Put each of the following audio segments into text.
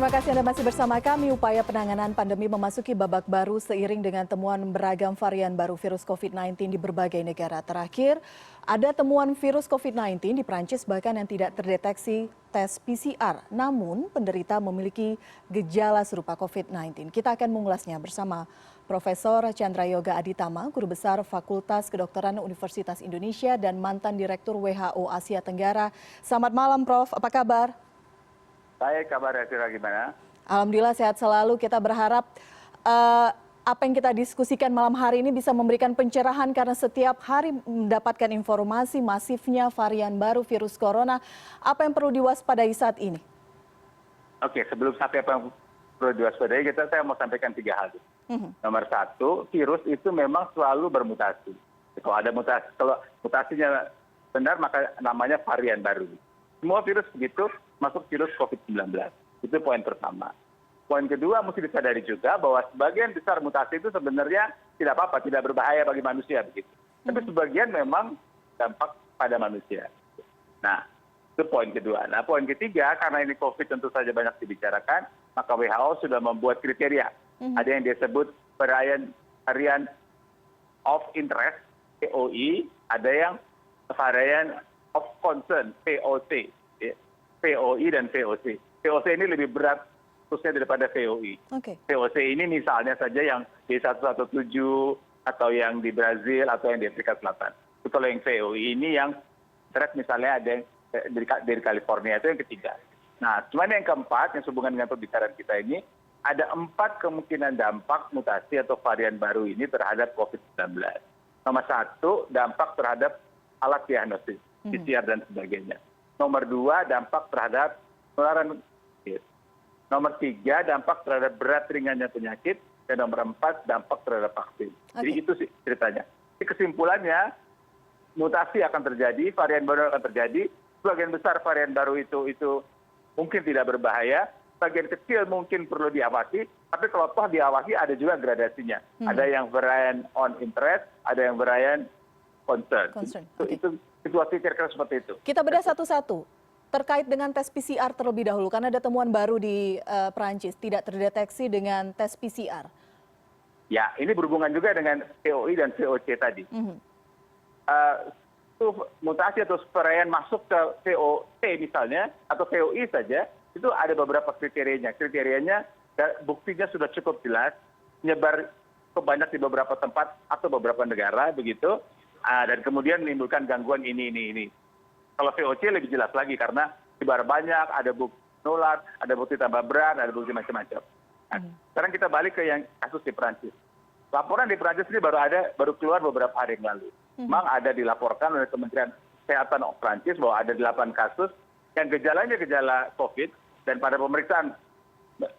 Terima kasih Anda masih bersama kami. Upaya penanganan pandemi memasuki babak baru seiring dengan temuan beragam varian baru virus COVID-19 di berbagai negara. Terakhir, ada temuan virus COVID-19 di Prancis bahkan yang tidak terdeteksi tes PCR. Namun, penderita memiliki gejala serupa COVID-19. Kita akan mengulasnya bersama Profesor Chandra Yoga Aditama, Guru Besar Fakultas Kedokteran Universitas Indonesia dan mantan Direktur WHO Asia Tenggara. Selamat malam, Prof. Apa kabar? Baik, kabar Azira gimana? Alhamdulillah sehat selalu. Kita berharap apa yang kita diskusikan malam hari ini bisa memberikan pencerahan karena setiap hari mendapatkan informasi masifnya varian baru virus corona. Apa yang perlu diwaspadai saat ini? Oke, sebelum sampai apa yang perlu diwaspadai, saya mau sampaikan 3 hal. Nomor 1, virus itu memang selalu bermutasi. Kalau ada mutasi, kalau mutasinya benar maka namanya varian baru. Semua virus begitu, masuk virus COVID-19. Itu poin pertama. Poin kedua, mesti disadari juga bahwa sebagian besar mutasi itu sebenarnya tidak apa-apa, tidak berbahaya bagi manusia begitu. Tapi sebagian memang dampak pada manusia. Nah, itu poin kedua. Nah, poin ketiga, karena ini COVID tentu saja banyak dibicarakan, maka WHO sudah membuat kriteria. Ada yang disebut varian of interest, POI, ada yang varian of concern, POC. POI dan VOC. VOC ini lebih berat khususnya daripada VOI. VOC ini misalnya saja yang B117 atau yang di Brazil atau yang di Afrika Selatan. Itu kalau yang VOI ini yang misalnya ada yang dari California, itu yang ketiga. Nah, cuman yang keempat yang sehubungan dengan pembicaraan kita ini, ada 4 kemungkinan dampak mutasi atau varian baru ini terhadap COVID-19. Nomor 1, dampak terhadap alat diagnosis, PCR dan sebagainya. Nomor 2, dampak terhadap penularan penyakit. Nomor 3, dampak terhadap berat ringannya penyakit. Dan nomor 4, dampak terhadap vaksin. Jadi itu sih ceritanya. Jadi kesimpulannya, mutasi akan terjadi, varian baru akan terjadi. Sebagian besar varian baru itu mungkin tidak berbahaya. Bagian kecil mungkin perlu diawasi. Tapi kalau toh diawasi ada juga gradasinya. Ada yang varian on interest, ada yang varian concern. Itu situasi kira-kira seperti itu. Kita bedah satu-satu. Terkait dengan tes PCR terlebih dahulu, karena ada temuan baru di Perancis, tidak terdeteksi dengan tes PCR. Ya, ini berhubungan juga dengan POI dan VOC tadi. Itu mutasi atau varian masuk ke VOC misalnya, atau VOI saja, itu ada beberapa kriterianya. Kriterianya, buktinya sudah cukup jelas, menyebar cukup banyak di beberapa tempat atau beberapa negara, begitu. Dan kemudian menimbulkan gangguan ini. Kalau VOC lebih jelas lagi karena sebar banyak, ada bukti menular, ada bukti tambah berat, ada bukti macam-macam. Nah, sekarang kita balik ke yang kasus di Perancis. Laporan di Perancis ini baru keluar beberapa hari yang lalu. Memang ada dilaporkan oleh Kementerian Kesehatan Perancis bahwa ada 8 kasus yang gejalanya gejala COVID dan pada pemeriksaan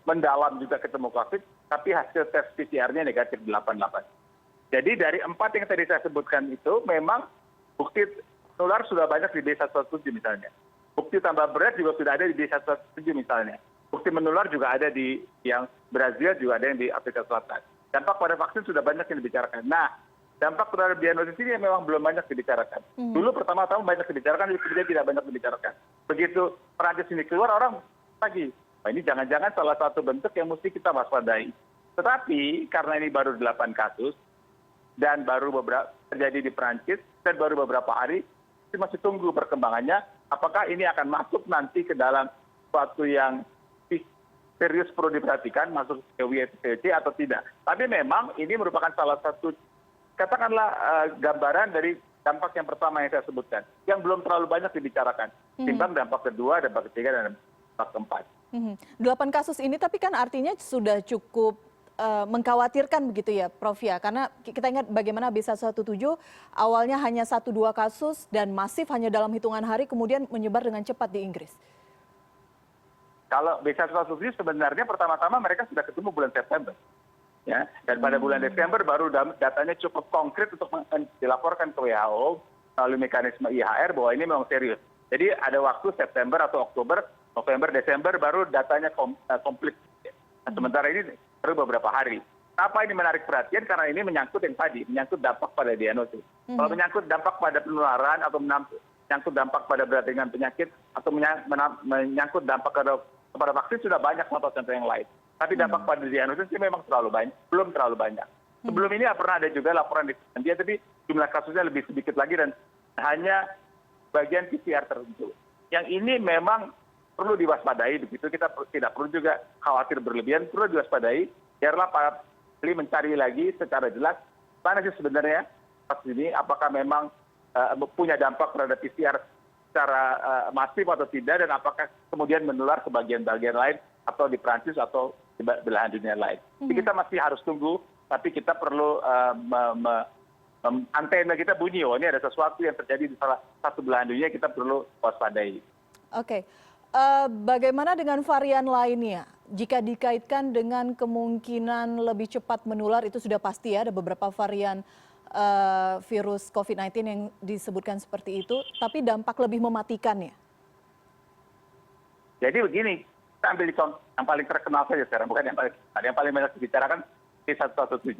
mendalam juga ketemu COVID, tapi hasil tes PCR-nya negatif 88. Jadi dari 4 yang tadi saya sebutkan itu memang bukti menular sudah banyak di B117 misalnya. Bukti tambah berat juga sudah ada di B117 misalnya. Bukti menular juga ada di yang Brazil, juga ada yang di Afrika Selatan. Dampak pada vaksin sudah banyak yang dibicarakan. Nah, dampak terhadap diagnosis ini memang belum banyak dibicarakan. Dulu pertama-tama banyak dibicarakan, kemudian tidak banyak dibicarakan. Begitu Perancis ini keluar, orang lagi, ini jangan-jangan salah satu bentuk yang mesti kita waspadai. Tetapi karena ini baru 8 kasus, dan baru beberapa terjadi di Perancis dan baru beberapa hari, masih tunggu perkembangannya. Apakah ini akan masuk nanti ke dalam suatu yang serius perlu diperhatikan, masuk ke WTC atau tidak. Tapi memang ini merupakan salah satu, katakanlah gambaran dari dampak yang pertama yang saya sebutkan, yang belum terlalu banyak dibicarakan. Timbang dampak kedua, dampak ketiga, dan dampak keempat. 8 kasus ini tapi kan artinya sudah cukup mengkhawatirkan begitu ya Prof ya, karena kita ingat bagaimana B117 awalnya hanya 1-2 kasus dan masif hanya dalam hitungan hari kemudian menyebar dengan cepat di Inggris. Kalau B117 sebenarnya pertama-tama mereka sudah ketemu bulan September. Ya, dan pada bulan Desember baru datanya cukup konkret untuk dilaporkan ke WHO melalui mekanisme IHR bahwa ini memang serius. Jadi ada waktu September atau Oktober, November, Desember baru datanya komplit. Nah, sementara ini baru beberapa hari. Kenapa ini menarik perhatian? Karena ini menyangkut yang tadi, menyangkut dampak pada diagnosis. Kalau menyangkut dampak pada penularan atau menyangkut dampak pada berat ringan penyakit atau menyangkut dampak pada kepada vaksin sudah banyak contoh-contoh yang lain. Tapi dampak pada diagnosis sih memang belum terlalu banyak. Sebelum ini pernah ada juga laporan di India, tapi jumlah kasusnya lebih sedikit lagi dan hanya bagian PCR tertentu. Yang ini memang perlu diwaspadai, begitu kita tidak perlu juga khawatir berlebihan, perlu diwaspadai. Biarlah para ahli mencari lagi secara jelas mana sih sebenarnya vaksin ini, apakah memang punya dampak terhadap PCR secara masif atau tidak, dan apakah kemudian menular ke bagian-bagian lain atau di Prancis atau di belahan dunia lain. Jadi kita masih harus tunggu, tapi kita perlu antena kita bunyi, oh ini ada sesuatu yang terjadi di salah satu belahan dunia, kita perlu waspadai. Oke, bagaimana dengan varian lainnya? Jika dikaitkan dengan kemungkinan lebih cepat menular, itu sudah pasti ya, ada beberapa varian virus COVID-19 yang disebutkan seperti itu, tapi dampak lebih mematikannya. Jadi begini, kita ambil contoh yang paling terkenal saja sekarang, bukan yang paling banyak dibicarakan B117.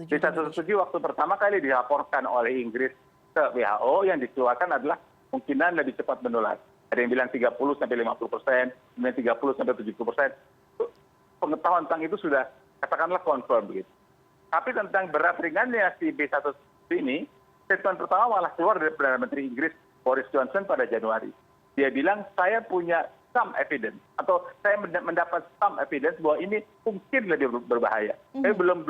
B117 waktu pertama kali dilaporkan oleh Inggris ke WHO, yang dikeluarkan adalah kemungkinan lebih cepat menular. Ada yang bilang 30-50%, kemudian 30-70%. Pengetahuan tentang itu sudah katakanlah confirm begitu. Tapi tentang berat ringannya si B117 ini, statement pertama malah keluar dari Perdana Menteri Inggris Boris Johnson pada Januari. Dia bilang, saya punya some evidence, atau saya mendapat some evidence bahwa ini mungkin lebih berbahaya. Tapi belum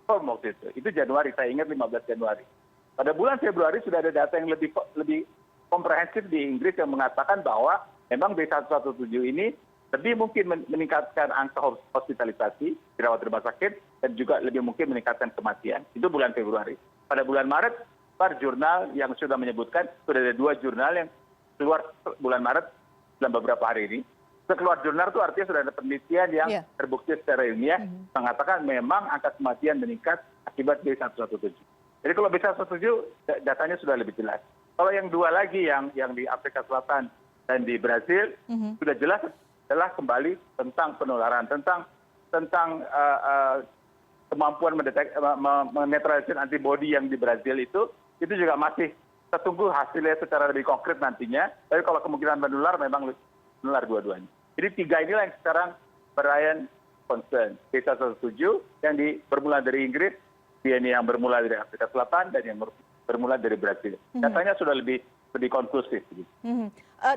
firm waktu itu. Itu Januari, saya ingat 15 Januari. Pada bulan Februari sudah ada data yang lebih komprehensif di Inggris yang mengatakan bahwa memang B117 ini lebih mungkin meningkatkan angka hospitalisasi, dirawat di rumah sakit, dan juga lebih mungkin meningkatkan kematian. Itu bulan Februari. Pada bulan Maret, jurnal yang sudah menyebutkan, sudah ada 2 jurnal yang keluar bulan Maret dalam beberapa hari ini. Keluar jurnal itu artinya sudah ada penelitian yang terbukti secara ilmiah mengatakan memang angka kematian meningkat akibat B117. Jadi kalau B117 datanya sudah lebih jelas. Kalau yang 2 lagi yang di Afrika Selatan dan di Brazil sudah jelas adalah kembali tentang penularan, tentang kemampuan menetralisir antibodi yang di Brazil itu juga masih kita tunggu hasilnya secara lebih konkret nantinya. Tapi kalau kemungkinan menular memang menular dua-duanya. Jadi 3 inilah yang sekarang Brian concern. B117 yang bermula dari Inggris, dia ini yang bermula dari Afrika Selatan, dan yang bermula dari Brazil. Datanya sudah lebih konklusif.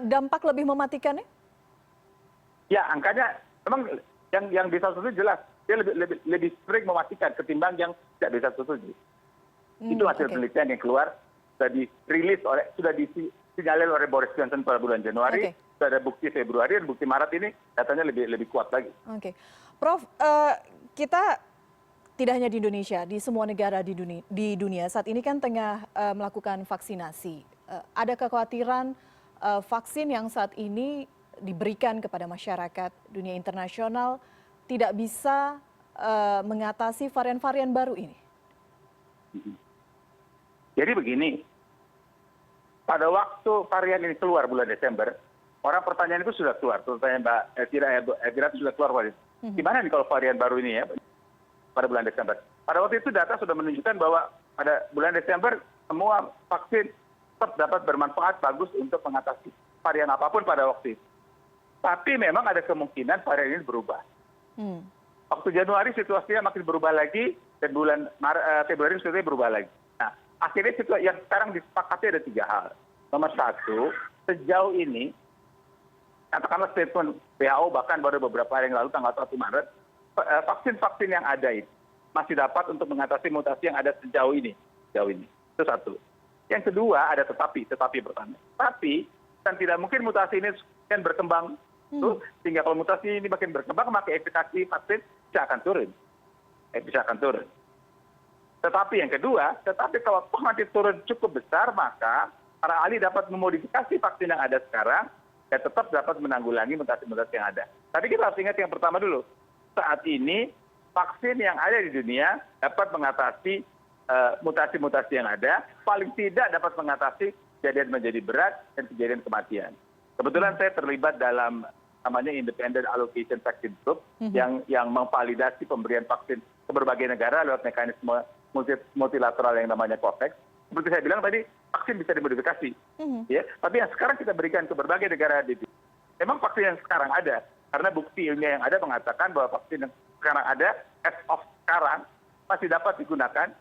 Dampak lebih mematikannya? Ya, angkanya memang yang B117 jelas dia lebih sering mematikan ketimbang yang tidak B117. Itu hasil penelitian yang keluar, sudah dirilis sudah disinyalir oleh Boris Johnson pada bulan Januari, sudah ada bukti Februari, dan bukti Maret ini datanya lebih kuat lagi. Oke, Prof, kita tidak hanya di Indonesia, di semua negara di dunia saat ini kan tengah melakukan vaksinasi. Ada kekhawatiran vaksin yang saat ini diberikan kepada masyarakat dunia internasional tidak bisa mengatasi varian-varian baru ini. Jadi begini, pada waktu varian ini keluar bulan Desember, orang pertanyaan itu sudah keluar. Pertanyaan Mbak Elvira itu sudah keluar. Gimana nih kalau varian baru ini ya pada bulan Desember? Pada waktu itu data sudah menunjukkan bahwa pada bulan Desember semua vaksin tetap dapat bermanfaat bagus untuk mengatasi varian apapun pada waktu itu. Tapi memang ada kemungkinan varian ini berubah. Waktu Januari situasinya makin berubah lagi, dan bulan Februari situasinya berubah lagi. Nah, akhirnya yang sekarang disepakati ada 3 hal. Nomor 1, sejauh ini, katakanlah statement WHO bahkan baru beberapa hari yang lalu tanggal 1 Maret, vaksin-vaksin yang ada itu masih dapat untuk mengatasi mutasi yang ada sejauh ini. Itu 1. Yang kedua ada tetapi pertama. Tapi kan tidak mungkin mutasi ini kan berkembang. Sehingga kalau mutasi ini makin berkembang, maka efikasi vaksin bisa akan turun. Tetapi yang kedua, kalau nanti turun cukup besar, maka para ahli dapat memodifikasi vaksin yang ada sekarang dan tetap dapat menanggulangi mutasi-mutasi yang ada. Tapi kita harus ingat yang pertama dulu. Saat ini vaksin yang ada di dunia dapat mengatasi mutasi-mutasi yang ada, paling tidak dapat mengatasi kejadian menjadi berat dan kejadian kematian. Kebetulan saya terlibat dalam namanya Independent Allocation Vaccine Group yang memvalidasi pemberian vaksin ke berbagai negara lewat mekanisme multilateral yang namanya COVAX. Seperti saya bilang tadi, vaksin bisa dimodifikasi. Ya. Tapi yang sekarang kita berikan ke berbagai negara di dunia, memang vaksin yang sekarang ada. Karena bukti ilmiah yang ada mengatakan bahwa vaksin yang sekarang ada, as of sekarang, masih dapat digunakan,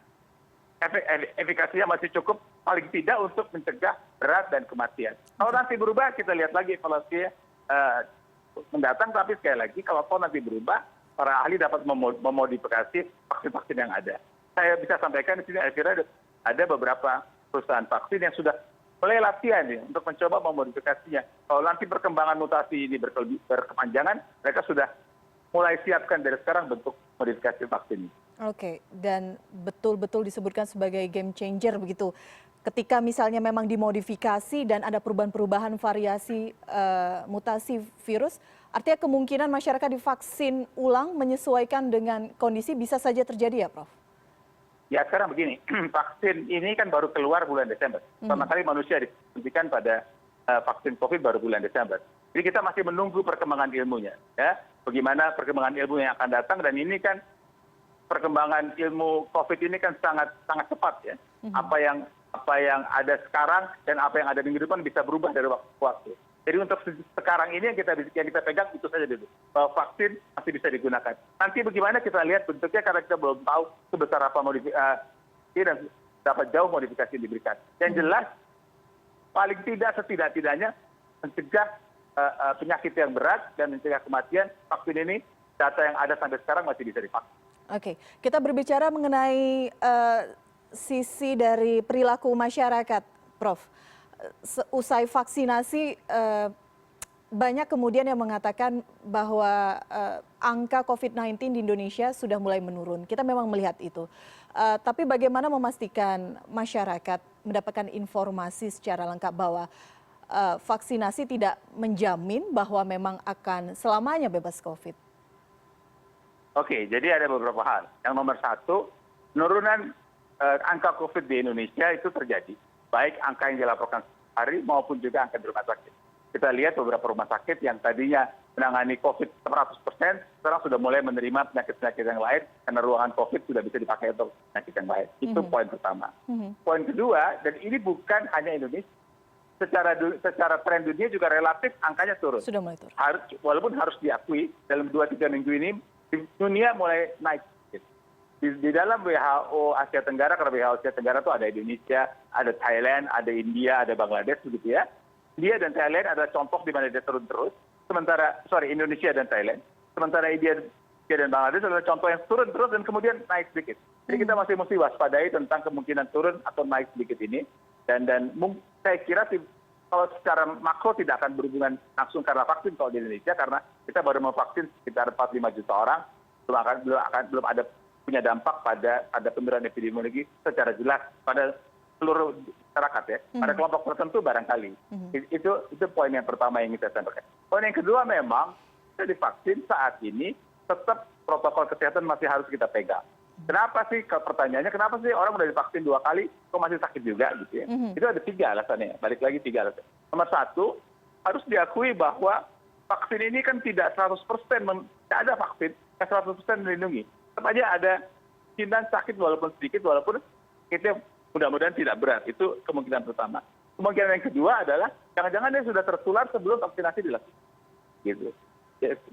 efikasinya masih cukup, paling tidak untuk mencegah berat dan kematian. Kalau nanti berubah, kita lihat lagi evaluasinya mendatang, tapi sekali lagi, kalau nanti berubah, para ahli dapat memodifikasi vaksin-vaksin yang ada. Saya bisa sampaikan di sini, akhirnya ada beberapa perusahaan vaksin yang sudah mulai latihan ya, untuk mencoba memodifikasinya. Kalau nanti perkembangan mutasi ini berkepanjangan, mereka sudah mulai siapkan dari sekarang bentuk modifikasi vaksin. Oke, dan betul-betul disebutkan sebagai game changer begitu. Ketika misalnya memang dimodifikasi dan ada perubahan-perubahan variasi mutasi virus, artinya kemungkinan masyarakat divaksin ulang menyesuaikan dengan kondisi bisa saja terjadi ya, Prof? Ya sekarang begini, vaksin ini kan baru keluar bulan Desember. Pertama kali manusia disuntikan pada vaksin COVID baru bulan Desember. Jadi kita masih menunggu perkembangan ilmunya, ya. Bagaimana perkembangan ilmu yang akan datang, dan ini kan perkembangan ilmu COVID ini kan sangat cepat ya. Apa yang ada sekarang dan apa yang ada minggu depan bisa berubah dari waktu ke waktu. Jadi untuk sekarang ini yang kita pegang itu saja dulu, bahwa vaksin masih bisa digunakan. Nanti bagaimana kita lihat bentuknya, karena kita belum tahu sebesar apa modifikasi dan berapa jauh modifikasi yang diberikan. Yang jelas paling tidak setidak-tidaknya mencegah penyakit yang berat dan mencegah kematian. Vaksin ini data yang ada sampai sekarang masih bisa divaksin. Oke, kita berbicara mengenai sisi dari perilaku masyarakat, Prof. Usai vaksinasi, banyak kemudian yang mengatakan bahwa angka COVID-19 di Indonesia sudah mulai menurun. Kita memang melihat itu. Tapi bagaimana memastikan masyarakat mendapatkan informasi secara lengkap bahwa vaksinasi tidak menjamin bahwa memang akan selamanya bebas COVID? Oke, jadi ada beberapa hal. Yang nomor satu, penurunan angka COVID di Indonesia itu terjadi. Baik angka yang dilaporkan hari maupun juga angka di rumah sakit. Kita lihat beberapa rumah sakit yang tadinya menangani COVID 100%, sekarang sudah mulai menerima penyakit-penyakit yang lain, karena ruangan COVID sudah bisa dipakai untuk penyakit yang lain. Itu poin pertama. Poin kedua, dan ini bukan hanya Indonesia, secara tren dunia juga relatif angkanya turun. Sudah mulai turun. Walaupun harus diakui, dalam 2-3 minggu ini, dunia mulai naik. Di dalam WHO Asia Tenggara, karena WHO Asia Tenggara itu ada Indonesia, ada Thailand, ada India, ada Bangladesh, begitu ya. India dan Thailand adalah contoh di mana dia turun terus. Indonesia dan Thailand. Sementara India dan Bangladesh adalah contoh yang turun terus dan kemudian naik sedikit. Jadi kita masih mesti waspadai tentang kemungkinan turun atau naik sedikit ini. Dan saya kira kalau secara makro tidak akan berhubungan langsung karena vaksin kalau di Indonesia, karena kita baru memvaksin sekitar 45 juta orang, belum ada punya dampak pada penurunan epidemiologi secara jelas pada seluruh masyarakat ya, pada kelompok tertentu barangkali. Itu poin yang pertama yang kita sampaikan. Poin yang kedua, memang kita divaksin saat ini tetap protokol kesehatan masih harus kita pegang. Kenapa sih, pertanyaannya kenapa sih orang udah divaksin 2 kali kok masih sakit juga gitu ya? Itu ada 3 alasannya, balik lagi 3 alasan. Nomor 1, harus diakui bahwa vaksin ini kan tidak 100%, tidak ada vaksin yang 100% melindungi. Tetap aja ada kemungkinan sakit walaupun sedikit, walaupun sakitnya mudah-mudahan tidak berat. Itu kemungkinan pertama. Kemungkinan yang kedua adalah jangan-jangan dia sudah tertular sebelum vaksinasi dilakukan. Gitu.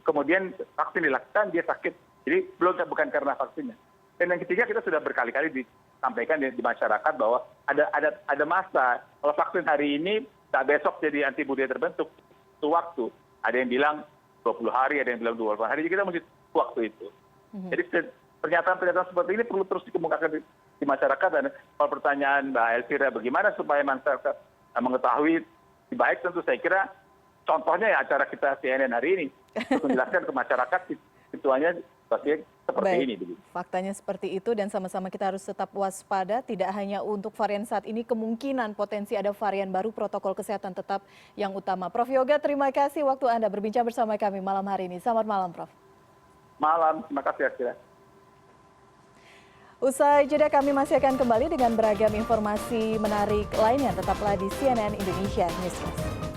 Kemudian vaksin dilakukan, dia sakit. Jadi bukan karena vaksinnya. Dan yang ketiga, kita sudah berkali-kali disampaikan di masyarakat bahwa ada masa, kalau vaksin hari ini, tak besok jadi antibodi terbentuk. Itu waktu. Ada yang bilang 20 hari, ada yang bilang 20 hari. Jadi kita mesti waktu itu. Jadi pernyataan-pernyataan seperti ini perlu terus dikemukakan di masyarakat. Dan kalau pertanyaan Mbak Elvira, bagaimana supaya masyarakat mengetahui, baik tentu saya kira contohnya ya acara kita CNN hari ini, untuk menjelaskan ke masyarakat situasinya seperti ini. Faktanya seperti itu, dan sama-sama kita harus tetap waspada, tidak hanya untuk varian saat ini, kemungkinan potensi ada varian baru, protokol kesehatan tetap yang utama. Prof Yoga, terima kasih waktu Anda berbincang bersama kami malam hari ini. Selamat malam, Prof. Malam, terima kasih Akhira. Usai jeda kami masih akan kembali dengan beragam informasi menarik lainnya. Tetaplah di CNN Indonesia Newscast.